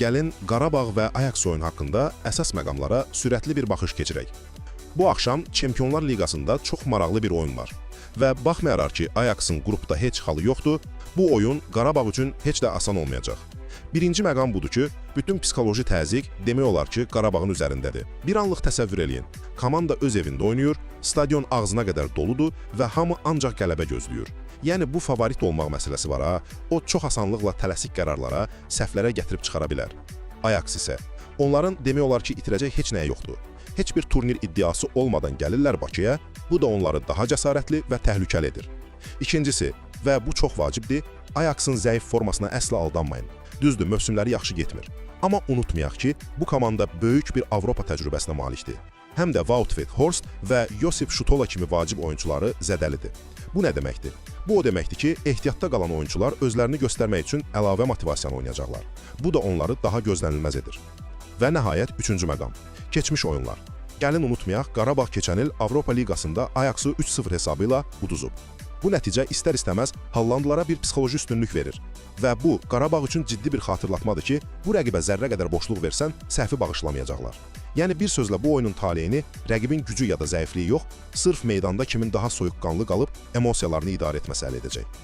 Gəlin Qarabağ və Ayaks oyunu haqqında əsas məqamlara sürətli bir baxış keçirək. Bu axşam Çempionlar Liqasında çox maraqlı bir oyun var və baxmayaraq ki, Ayaksın qrupda heç halı yoxdur, bu oyun Qarabağ üçün heç də asan olmayacaq. Birinci məqam budur ki, bütün psixoloji təzyiq demək olar ki, Qarabağın üzərindədir. Bir anlıq təsəvvür eləyin. Komanda öz evində oynayır, stadion ağzına qədər doludur və hamı ancaq qələbə gözləyir. Yəni bu favorit olmaq məsələsi var ha, o çox asanlıqla tələsik qərarlara, səhvlərə gətirib çıxara bilər. Ayaks isə onların demək olar ki, itirəcək heç nəyi yoxdur. Heç bir turnir iddiası olmadan gəlirlər Bakıya, bu da onları daha cəsarətli və təhlükəli edir. İkincisi, və bu çox vacibdir, Ayaksın zəif formasına əsla aldanmayın. Düzdür, mövsümləri yaxşı getmir. Amma unutmayaq ki, bu komanda böyük bir Avropa təcrübəsinə malikdir. Həm də Wout Weghorst və Josip Šutola kimi vacib oyunçuları zədəlidir. Bu nə deməkdir? Bu o deməkdir ki, ehtiyatda qalan oyunçular özlərini göstərmək üçün əlavə motivasiyanı oynayacaqlar. Bu da onları daha gözlənilməz edir. Və nəhayət, üçüncü məqam. Keçmiş oyunlar. Gəlin unutmayaq, Qarabağ keçən il Avropa Liqasında Ayaksı 3-0 hesabı ilə uduzub. Bu nəticə istər-istəməz Hollandılara bir psixoloji üstünlük verir. Və bu, Qarabağ üçün ciddi bir xatırlatmadır ki, bu rəqibə zərrə qədər boşluq versən, səhvi bağışlamayacaqlar. Yəni bir sözlə bu oyunun taleyini rəqibin gücü ya da zəifliyi yox, sırf meydanda kimin daha soyuqqanlı qalıb emosiyalarını idarə etməsi əldə edəcək.